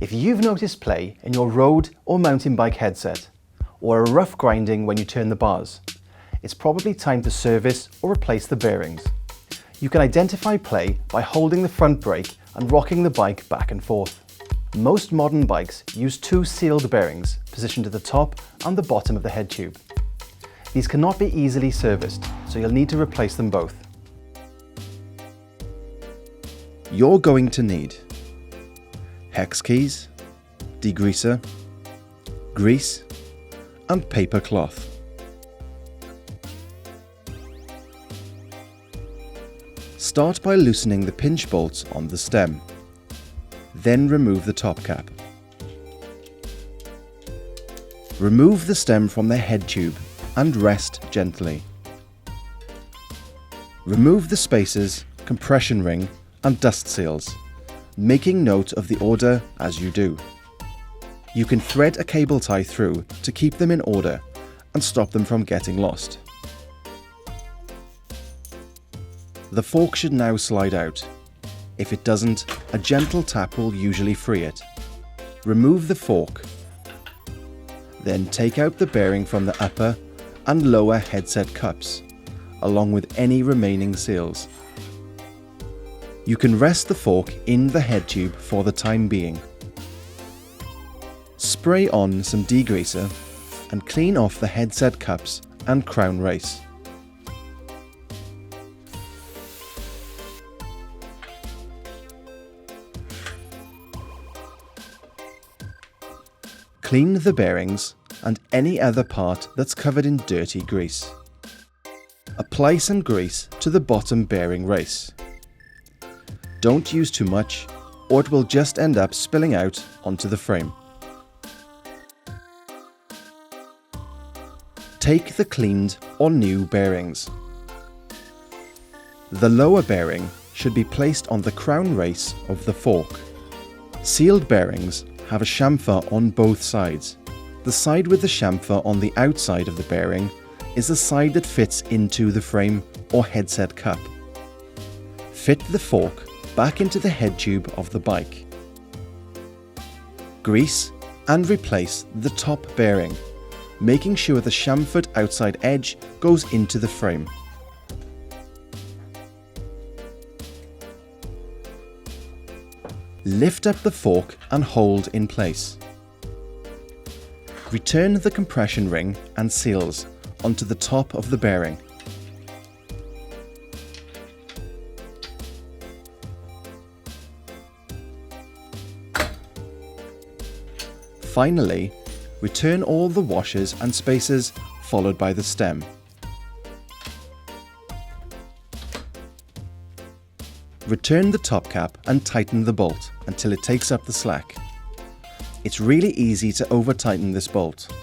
If you've noticed play in your road or mountain bike headset, or a rough grinding when you turn the bars, it's probably time to service or replace the bearings. You can identify play by holding the front brake and rocking the bike back and forth. Most modern bikes use two sealed bearings positioned at the top and the bottom of the head tube. These cannot be easily serviced, so you'll need to replace them both. You're going to need hex keys, degreaser, grease, and paper cloth. Start by loosening the pinch bolts on the stem. Then remove the top cap. Remove the stem from the head tube and rest gently. Remove the spacers, compression ring, and dust seals, making note of the order as you do. You can thread a cable tie through to keep them in order and stop them from getting lost. The fork should now slide out. If it doesn't, a gentle tap will usually free it. Remove the fork. Then take out the bearing from the upper and lower headset cups, along with any remaining seals. You can rest the fork in the head tube for the time being. Spray on some degreaser and clean off the headset cups and crown race. Clean the bearings and any other part that's covered in dirty grease. Apply some grease to the bottom bearing race. Don't use too much, or it will just end up spilling out onto the frame. Take the cleaned or new bearings. The lower bearing should be placed on the crown race of the fork. Sealed bearings have a chamfer on both sides. The side with the chamfer on the outside of the bearing is the side that fits into the frame or headset cup. Fit the fork back into the head tube of the bike. Grease and replace the top bearing, making sure the chamfered outside edge goes into the frame. Lift up the fork and hold in place. Return the compression ring and seals onto the top of the bearing. Finally, return all the washers and spacers, followed by the stem. Return the top cap and tighten the bolt until it takes up the slack. It's really easy to over-tighten this bolt,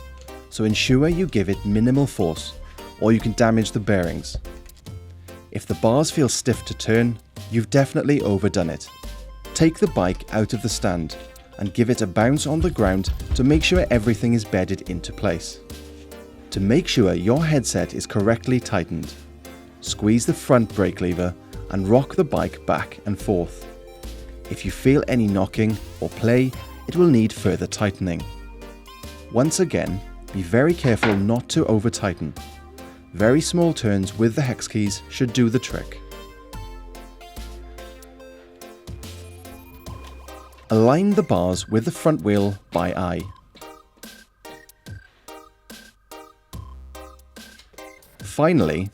so ensure you give it minimal force or you can damage the bearings. If the bars feel stiff to turn, you've definitely overdone it. Take the bike out of the stand and give it a bounce on the ground to make sure everything is bedded into place. To make sure your headset is correctly tightened, squeeze the front brake lever and rock the bike back and forth. If you feel any knocking or play, it will need further tightening. Once again, be very careful not to over-tighten. Very small turns with the hex keys should do the trick. Align the bars with the front wheel by eye. Finally,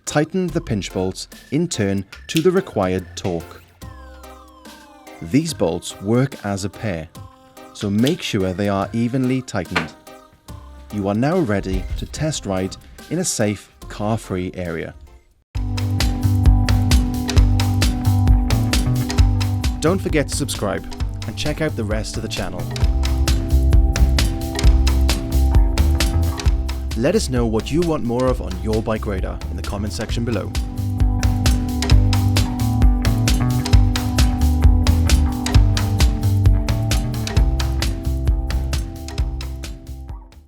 tighten the pinch bolts in turn to the required torque. These bolts work as a pair, so make sure they are evenly tightened. You are now ready to test ride in a safe, car-free area. Don't forget to subscribe and check out the rest of the channel. Let us know what you want more of on your BikeRadar in the comment section below.